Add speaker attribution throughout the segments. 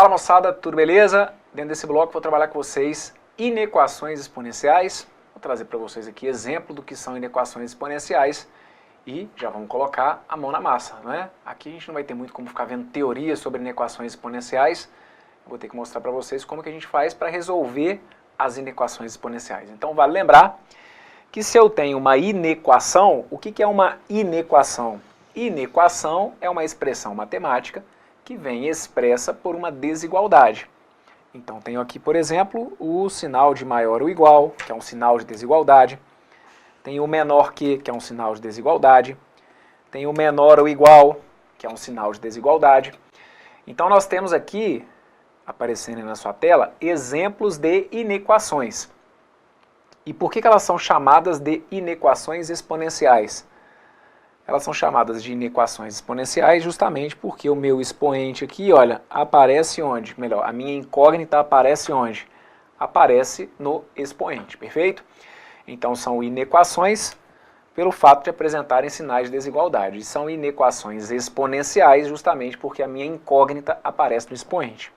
Speaker 1: Fala moçada, tudo beleza? Dentro desse bloco vou trabalhar com vocês inequações exponenciais. Vou trazer para vocês aqui exemplo do que são inequações exponenciais e já vamos colocar a mão na massa, né? Aqui a gente não vai ter muito como ficar vendo teorias sobre inequações exponenciais. Eu vou ter que mostrar para vocês como que a gente faz para resolver as inequações exponenciais. Então vale lembrar que se eu tenho uma inequação, o que é uma inequação? Inequação é uma expressão matemática que vem expressa por uma desigualdade. Então tenho aqui, por exemplo, o sinal de maior ou igual, que é um sinal de desigualdade. Tenho o menor que é um sinal de desigualdade. Tenho o menor ou igual, que é um sinal de desigualdade. Então nós temos aqui, aparecendo na sua tela, exemplos de inequações. E por que elas são chamadas de inequações exponenciais? Elas são chamadas de inequações exponenciais justamente porque o meu expoente aqui, olha, aparece onde? Melhor, a minha incógnita aparece onde? Aparece no expoente, perfeito? Então são inequações pelo fato de apresentarem sinais de desigualdade. E são inequações exponenciais justamente porque a minha incógnita aparece no expoente.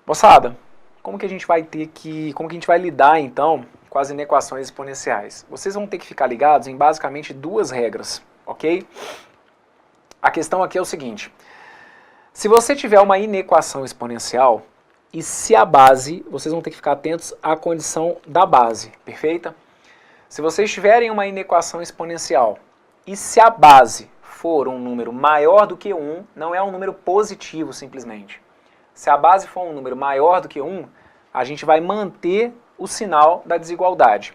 Speaker 1: Moçada, como que a gente vai lidar então com as inequações exponenciais? Vocês vão ter que ficar ligados em basicamente duas regras, ok? A questão aqui é o seguinte: se você tiver uma inequação exponencial e se a base, vocês vão ter que ficar atentos à condição da base, perfeita? Se vocês tiverem uma inequação exponencial e se a base for um número maior do que 1, não é um número positivo simplesmente. Se a base for um número maior do que 1, a gente vai manter o sinal da desigualdade.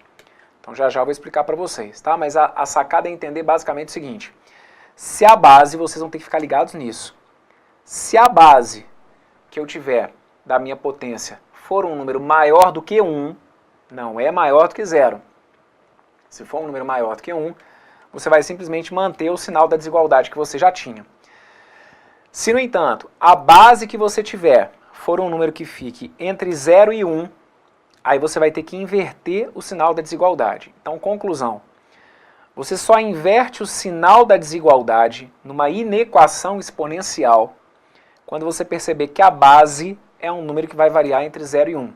Speaker 1: Então já vou explicar para vocês, tá? Mas a sacada é entender basicamente o seguinte: se a base, vocês vão ter que ficar ligados nisso. Se a base que eu tiver da minha potência for um número maior do que 1, não é maior do que 0. Se for um número maior do que 1, você vai simplesmente manter o sinal da desigualdade que você já tinha. Se, no entanto, a base que você tiver for um número que fique entre 0 e 1, aí você vai ter que inverter o sinal da desigualdade. Então, conclusão: você só inverte o sinal da desigualdade numa inequação exponencial quando você perceber que a base é um número que vai variar entre 0 e 1.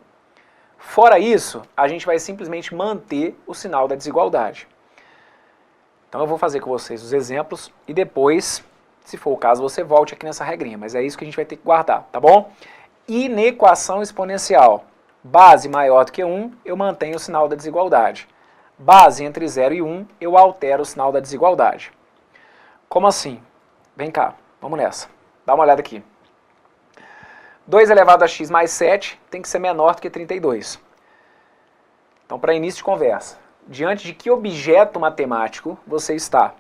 Speaker 1: Fora isso, a gente vai simplesmente manter o sinal da desigualdade. Então eu vou fazer com vocês os exemplos e depois, se for o caso, você volte aqui nessa regrinha, mas é isso que a gente vai ter que guardar, tá bom? Inequação exponencial. Base maior do que 1, eu mantenho o sinal da desigualdade. Base entre 0 e 1, eu altero o sinal da desigualdade. Como assim? Vem cá, vamos nessa. Dá uma olhada aqui. 2 elevado a x mais 7 tem que ser menor do que 32. Então, para início de conversa, diante de que objeto matemático você está?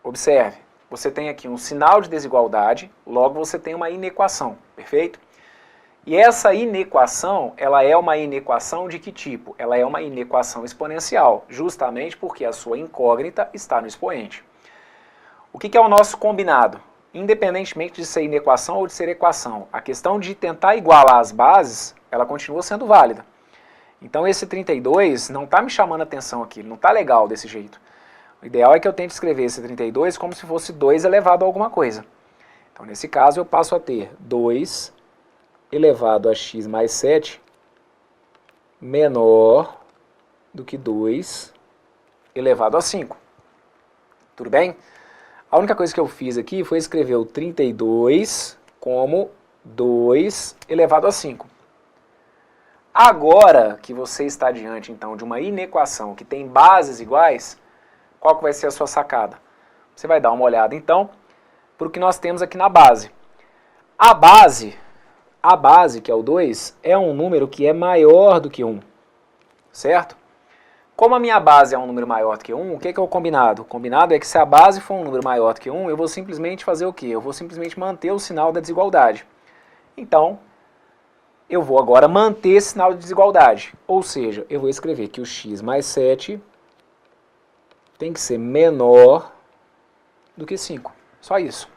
Speaker 1: Observe, você tem aqui um sinal de desigualdade, logo você tem uma inequação, perfeito? E essa inequação, ela é uma inequação de que tipo? Ela é uma inequação exponencial, justamente porque a sua incógnita está no expoente. O que é o nosso combinado? Independentemente de ser inequação ou de ser equação, a questão de tentar igualar as bases, ela continua sendo válida. Então esse 32 não está me chamando a atenção aqui, não está legal desse jeito. O ideal é que eu tente escrever esse 32 como se fosse 2 elevado a alguma coisa. Então nesse caso eu passo a ter 2 elevado a x mais 7 menor do que 2 elevado a 5. Tudo bem? A única coisa que eu fiz aqui foi escrever o 32 como 2 elevado a 5. Agora que você está diante, então, de uma inequação que tem bases iguais, qual que vai ser a sua sacada? Você vai dar uma olhada, então, para o que nós temos aqui na base. A base, que é o 2, é um número que é maior do que 1, certo? Como a minha base é um número maior do que 1, o que é o combinado? O combinado é que se a base for um número maior do que 1, eu vou simplesmente fazer o quê? Eu vou simplesmente manter o sinal da desigualdade. Então, eu vou agora manter esse sinal de desigualdade. Ou seja, eu vou escrever que o x mais 7 tem que ser menor do que 5. Só isso.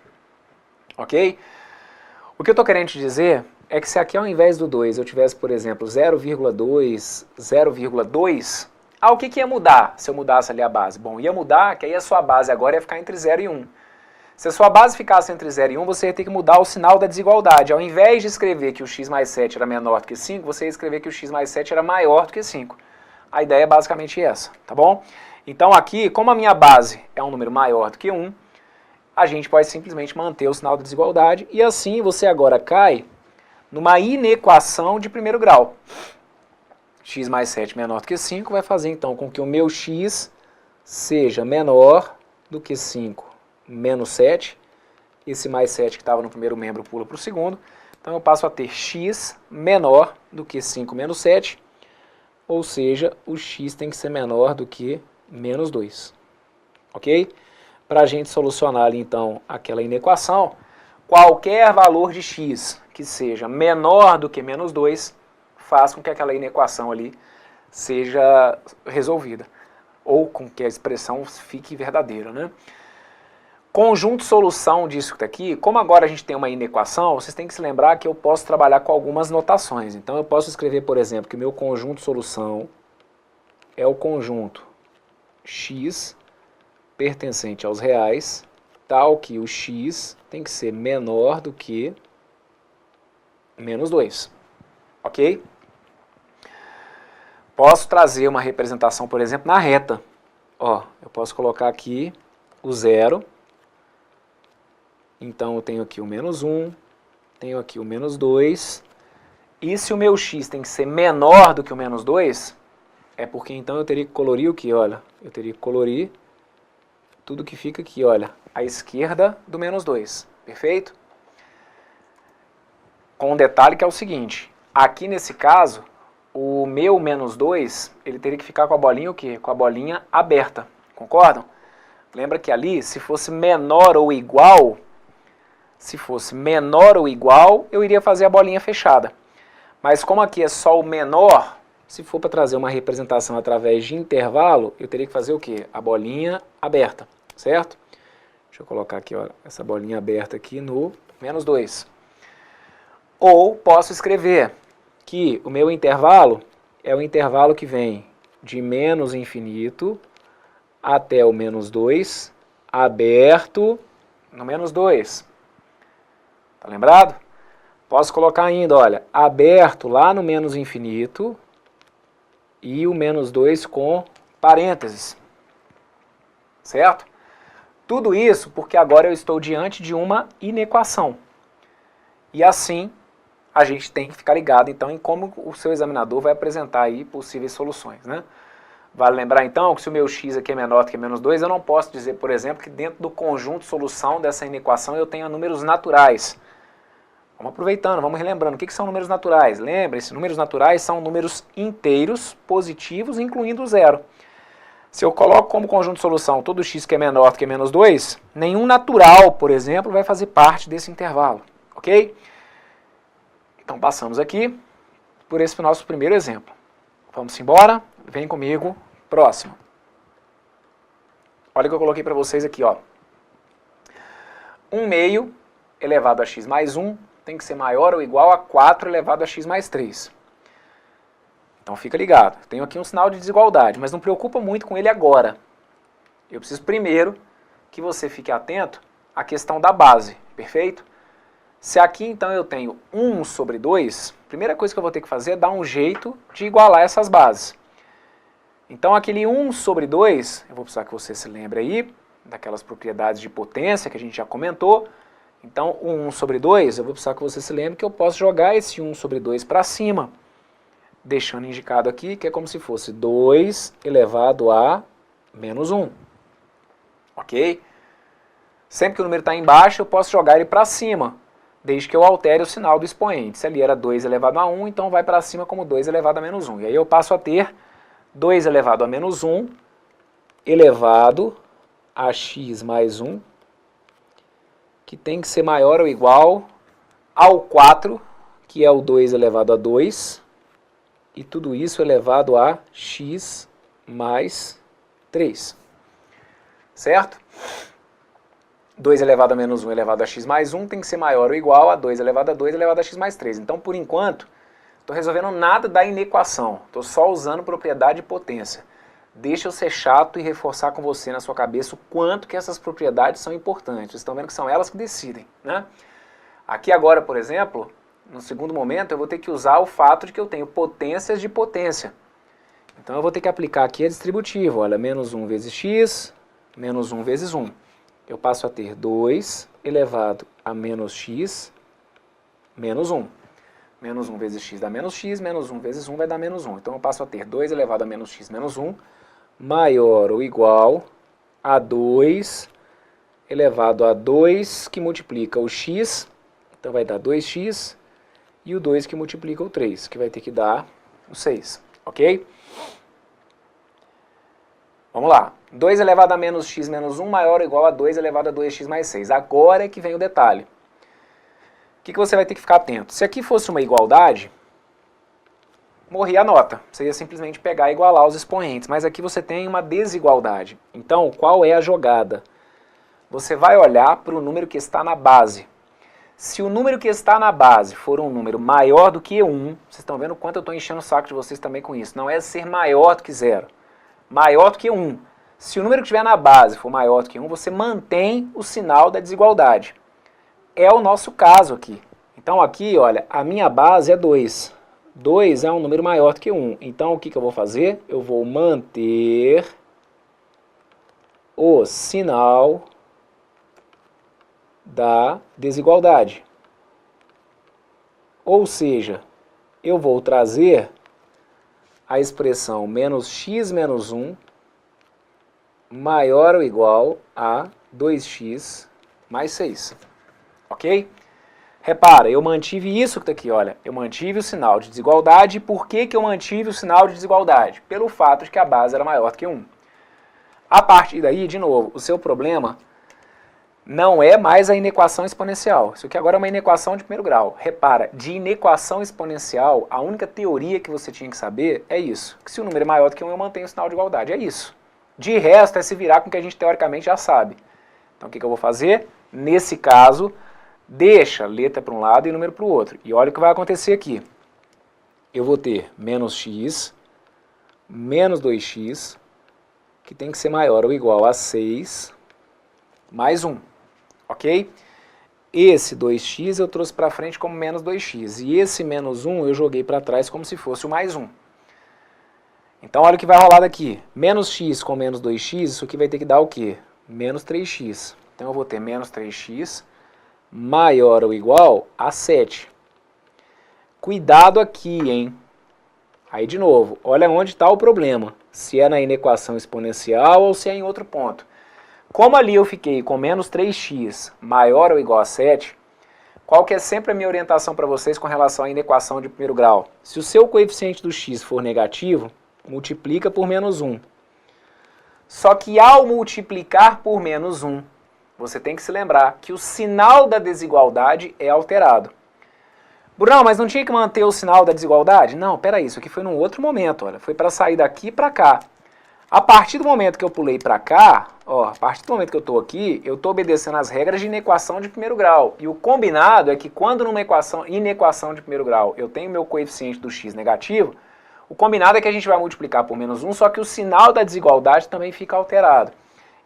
Speaker 1: Ok? O que eu estou querendo te dizer é que se aqui ao invés do 2 eu tivesse, por exemplo, 0,2, 0,2... o que ia mudar se eu mudasse ali a base? Bom, ia mudar que aí a sua base agora ia ficar entre 0 e 1. Se a sua base ficasse entre 0 e 1, você ia ter que mudar o sinal da desigualdade. Ao invés de escrever que o x mais 7 era menor do que 5, você ia escrever que o x mais 7 era maior do que 5. A ideia é basicamente essa, tá bom? Então aqui, como a minha base é um número maior do que 1, a gente pode simplesmente manter o sinal da desigualdade e assim você agora cai numa inequação de primeiro grau. X mais 7 menor do que 5 vai fazer então com que o meu x seja menor do que 5 menos 7. Esse mais 7 que estava no primeiro membro pula para o segundo. Então eu passo a ter x menor do que 5 menos 7, ou seja, o x tem que ser menor do que menos 2. Ok? Para a gente solucionar ali então aquela inequação, qualquer valor de x que seja menor do que menos 2 faz com que aquela inequação ali seja resolvida, ou com que a expressão fique verdadeira, né? Conjunto solução disso daqui, como agora a gente tem uma inequação, vocês têm que se lembrar que eu posso trabalhar com algumas notações. Então eu posso escrever, por exemplo, que o meu conjunto solução é o conjunto x pertencente aos reais, tal que o x tem que ser menor do que menos 2. Ok? Posso trazer uma representação, por exemplo, na reta. Ó, eu posso colocar aqui o 0. Então eu tenho aqui o menos 1, tenho aqui o menos 2. E se o meu x tem que ser menor do que o menos 2, é porque então eu teria que colorir o que? Olha, eu teria que colorir tudo que fica aqui, olha, à esquerda do menos 2. Perfeito? Com um detalhe que é o seguinte, aqui nesse caso, o meu menos 2, ele teria que ficar com a bolinha o quê? Com a bolinha aberta. Concordam? Lembra que ali, se fosse menor ou igual, eu iria fazer a bolinha fechada. Mas como aqui é só o menor, se for para trazer uma representação através de intervalo, eu teria que fazer o quê? A bolinha aberta, certo? Deixa eu colocar aqui, ó, essa bolinha aberta aqui no menos 2. Ou posso escrever que o meu intervalo é o intervalo que vem de menos infinito até o menos 2, aberto no menos 2. Tá lembrado? Posso colocar ainda, olha, aberto lá no menos infinito e o menos 2 com parênteses. Certo? Tudo isso porque agora eu estou diante de uma inequação. E assim, a gente tem que ficar ligado, então, em como o seu examinador vai apresentar aí possíveis soluções, né? Vale lembrar, então, que se o meu x aqui é menor do que menos 2, eu não posso dizer, por exemplo, que dentro do conjunto solução dessa inequação eu tenha números naturais. Vamos aproveitando, vamos relembrando. O que são números naturais? Lembre-se, números naturais são números inteiros, positivos, incluindo o zero. Se eu coloco como conjunto de solução todo x que é menor do que menos 2, nenhum natural, por exemplo, vai fazer parte desse intervalo. Ok? Então passamos aqui por esse nosso primeiro exemplo. Vamos embora? Vem comigo. Próximo. Olha o que eu coloquei para vocês aqui, ó. 1 meio elevado a x mais 1 tem que ser maior ou igual a 4 elevado a x mais 3. Então fica ligado. Tenho aqui um sinal de desigualdade, mas não preocupa muito com ele agora. Eu preciso primeiro que você fique atento à questão da base, perfeito? Se aqui então eu tenho 1 sobre 2, a primeira coisa que eu vou ter que fazer é dar um jeito de igualar essas bases. Então aquele 1 sobre 2, eu vou precisar que você se lembre aí daquelas propriedades de potência que a gente já comentou. Então o 1 sobre 2, eu vou precisar que você se lembre que eu posso jogar esse 1 sobre 2 para cima, deixando indicado aqui que é como se fosse 2 elevado a menos 1. Ok? Sempre que o número está embaixo, eu posso jogar ele para cima, desde que eu altere o sinal do expoente. Se ali era 2 elevado a 1, então vai para cima como 2 elevado a menos 1. E aí eu passo a ter 2 elevado a menos 1 elevado a x mais 1, que tem que ser maior ou igual ao 4, que é o 2 elevado a 2, e tudo isso elevado a x mais 3. Certo? 2 elevado a menos 1 elevado a x mais 1 tem que ser maior ou igual a 2 elevado a 2 elevado a x mais 3. Então, por enquanto, estou resolvendo nada da inequação. Estou só usando propriedade de potência. deixa eu ser chato e reforçar com você na sua cabeça o quanto que essas propriedades são importantes. Vocês estão vendo que são elas que decidem, né? Aqui agora, por exemplo, no segundo momento, eu vou ter que usar o fato de que eu tenho potências de potência. Então eu vou ter que aplicar aqui a distributiva, olha, menos 1 vezes x, menos 1 vezes 1. Eu passo a ter 2 elevado a menos x, menos 1. Menos 1 vezes x dá menos x, menos 1 vezes 1 vai dar menos 1. Então eu passo a ter 2 elevado a menos x menos 1, maior ou igual a 2 elevado a 2 que multiplica o x, então vai dar 2x, e o 2 que multiplica o 3, que vai ter que dar o 6, ok? Vamos lá. 2 elevado a menos x menos 1 maior ou igual a 2 elevado a 2x mais 6. Agora é que vem o detalhe. O que você vai ter que ficar atento? Se aqui fosse uma igualdade, morria a nota. Você ia simplesmente pegar e igualar os expoentes. Mas aqui você tem uma desigualdade. Então, qual é a jogada? Você vai olhar para o número que está na base. Se o número que está na base for um número maior do que 1, vocês estão vendo o quanto eu estou enchendo o saco de vocês também com isso. Não é ser maior do que 0. Maior do que 1. Se o número que estiver na base for maior do que 1, você mantém o sinal da desigualdade. É o nosso caso aqui. Então aqui, olha, a minha base é 2. 2 é um número maior do que 1. Então o que eu vou fazer? Eu vou manter o sinal da desigualdade. Ou seja, eu vou trazer a expressão menos x menos 1 maior ou igual a 2x mais 6. Ok? Repara, eu mantive isso que está aqui, olha. Eu mantive o sinal de desigualdade. Por que eu mantive o sinal de desigualdade? Pelo fato de que a base era maior do que 1. A partir daí, de novo, o seu problema não é mais a inequação exponencial. Isso aqui agora é uma inequação de primeiro grau. Repara, de inequação exponencial, a única teoria que você tinha que saber é isso. Que se o número é maior do que 1, eu mantenho o sinal de igualdade. É isso. De resto, é se virar com o que a gente teoricamente já sabe. Então, o que eu vou fazer? Nesse caso, deixa letra para um lado e número para o outro. E olha o que vai acontecer aqui. Eu vou ter menos x, menos 2x, que tem que ser maior ou igual a 6, mais 1. Ok? Esse 2x eu trouxe para frente como menos 2x. E esse menos 1 eu joguei para trás como se fosse o mais 1. Então, olha o que vai rolar daqui. Menos x com menos 2x, isso aqui vai ter que dar o quê? Menos 3x. Então, eu vou ter menos 3x maior ou igual a 7. Cuidado aqui, hein? Aí, de novo, olha onde está o problema. Se é na inequação exponencial ou se é em outro ponto. Como ali eu fiquei com menos 3x maior ou igual a 7, qual que é sempre a minha orientação para vocês com relação à inequação de primeiro grau? Se o seu coeficiente do x for negativo, multiplica por menos 1. Só que ao multiplicar por menos 1, você tem que se lembrar que o sinal da desigualdade é alterado. Brunão, mas não tinha que manter o sinal da desigualdade? Não, peraí, isso aqui foi num outro momento, olha. Foi para sair daqui para cá. A partir do momento que eu pulei para cá, ó, a partir do momento que eu estou aqui, eu estou obedecendo as regras de inequação de primeiro grau. E o combinado é que quando numa inequação de primeiro grau eu tenho meu coeficiente do x negativo, o combinado é que a gente vai multiplicar por menos 1, só que o sinal da desigualdade também fica alterado.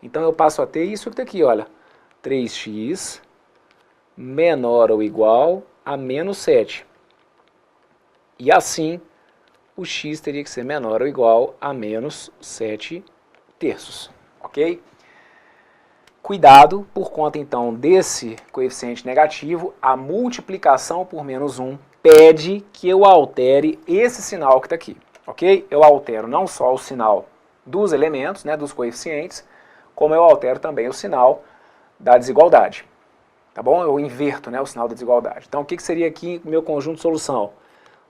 Speaker 1: Então eu passo a ter isso aqui, olha. 3x menor ou igual a menos 7. E assim, o x teria que ser menor ou igual a menos 7 terços. Ok? Cuidado, por conta então desse coeficiente negativo, a multiplicação por menos 1 pede que eu altere esse sinal que está aqui, ok? Eu altero não só o sinal dos elementos, né, dos coeficientes, como eu altero também o sinal da desigualdade, tá bom? Eu inverto, né, o sinal da desigualdade. Então, o que seria aqui meu conjunto de solução?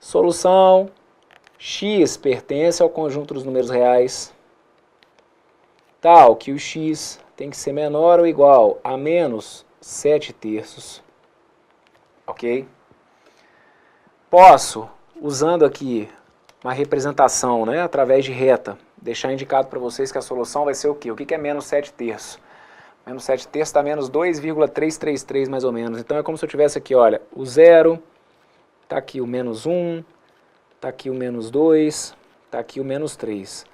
Speaker 1: Solução, x pertence ao conjunto dos números reais, tal que o x tem que ser menor ou igual a menos 7 terços, ok? Posso, usando aqui uma representação, né, através de reta, deixar indicado para vocês que a solução vai ser o quê? O que é menos 7 terços? Menos 7 terços dá menos 2,333 mais ou menos. Então é como se eu tivesse aqui, olha, o 0, está aqui o menos 1, está aqui o menos 2, está aqui o menos 3.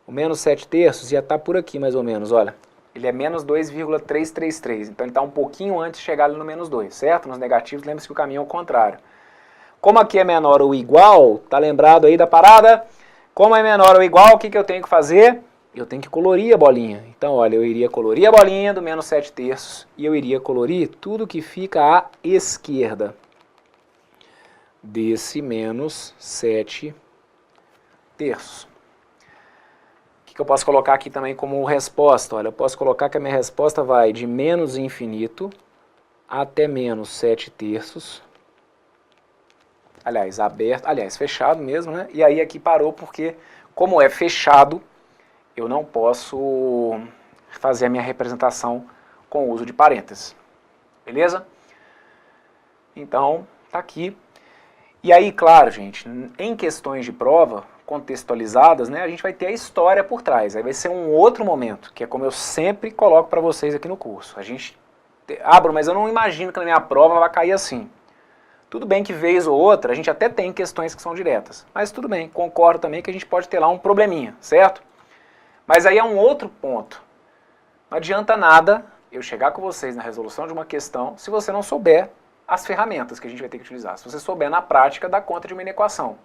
Speaker 1: O menos 7 terços ia estar por aqui mais ou menos, olha. Ele é menos 2,333, então ele está um pouquinho antes de chegar ali no menos 2, certo? Nos negativos, lembre-se que o caminho é o contrário. Como aqui é menor ou igual, tá lembrado aí da parada? Como é menor ou igual, o que eu tenho que fazer? Eu tenho que colorir a bolinha. Então, olha, eu iria colorir a bolinha do menos 7 terços e eu iria colorir tudo que fica à esquerda desse menos 7 terços. O que eu posso colocar aqui também como resposta? Olha, eu posso colocar que a minha resposta vai de menos infinito até menos 7 terços. Aliás, aberto, aliás, fechado mesmo, né? E aí aqui parou porque, como é fechado, eu não posso fazer a minha representação com o uso de parênteses. Beleza? Então, tá aqui. E aí, claro, gente, em questões de prova contextualizadas, né, a gente vai ter a história por trás. Aí vai ser um outro momento, que é como eu sempre coloco para vocês aqui no curso. A gente, mas eu não imagino que na minha prova vai cair assim. Tudo bem que vez ou outra a gente até tem questões que são diretas, mas tudo bem, concordo também que a gente pode ter lá um probleminha, certo? Mas aí é um outro ponto. Não adianta nada eu chegar com vocês na resolução de uma questão se você não souber as ferramentas que a gente vai ter que utilizar. Se você souber na prática dar conta de uma inequação.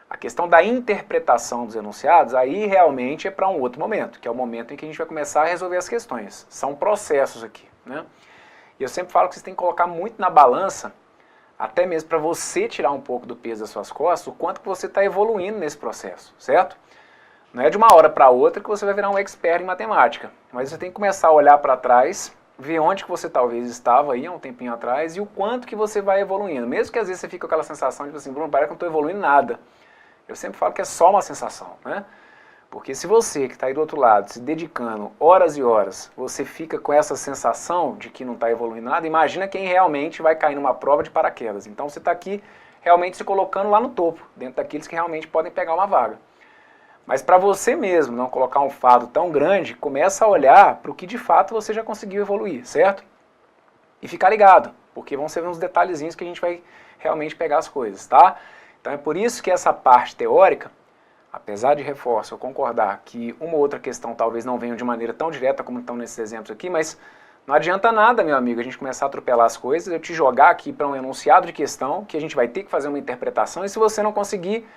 Speaker 1: A questão da interpretação dos enunciados, aí realmente é para um outro momento, que é o momento em que a gente vai começar a resolver as questões. São processos aqui, né? E eu sempre falo que vocês têm que colocar muito na balança, até mesmo para você tirar um pouco do peso das suas costas, o quanto que você está evoluindo nesse processo, certo? Não é de uma hora para outra que você vai virar um expert em matemática, mas você tem que começar a olhar para trás, ver onde que você talvez estava aí há um tempinho atrás e o quanto que você vai evoluindo. Mesmo que às vezes você fique com aquela sensação de assim, Bruno, parece que eu não estou evoluindo nada. Eu sempre falo que é só uma sensação, né? Porque se você que está aí do outro lado, se dedicando horas e horas, você fica com essa sensação de que não está evoluindo nada, imagina quem realmente vai cair numa prova de paraquedas. Então você está aqui realmente se colocando lá no topo, dentro daqueles que realmente podem pegar uma vaga. Mas para você mesmo não colocar um fardo tão grande, começa a olhar para o que de fato você já conseguiu evoluir, certo? E ficar ligado, porque vão ser uns detalhezinhos que a gente vai realmente pegar as coisas, tá? Então é por isso que essa parte teórica, apesar de reforço, eu concordar que uma ou outra questão talvez não venha de maneira tão direta como estão nesses exemplos aqui, mas não adianta nada, meu amigo, a gente começar a atropelar as coisas, eu te jogar aqui para um enunciado de questão, que a gente vai ter que fazer uma interpretação, e se você não conseguir,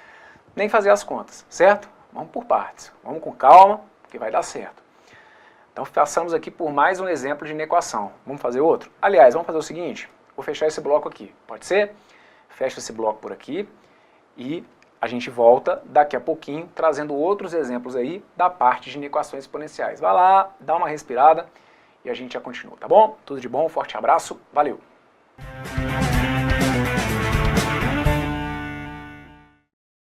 Speaker 1: nem fazer as contas, certo? Vamos por partes, vamos com calma, que vai dar certo. Então passamos aqui por mais um exemplo de inequação. Vamos fazer outro? Aliás, vamos fazer o seguinte, vou fechar esse bloco aqui, pode ser? Fecha esse bloco por aqui. E a gente volta daqui a pouquinho trazendo outros exemplos aí da parte de inequações exponenciais. Vai lá, dá uma respirada e a gente já continua, tá bom? Tudo de bom, forte abraço, valeu!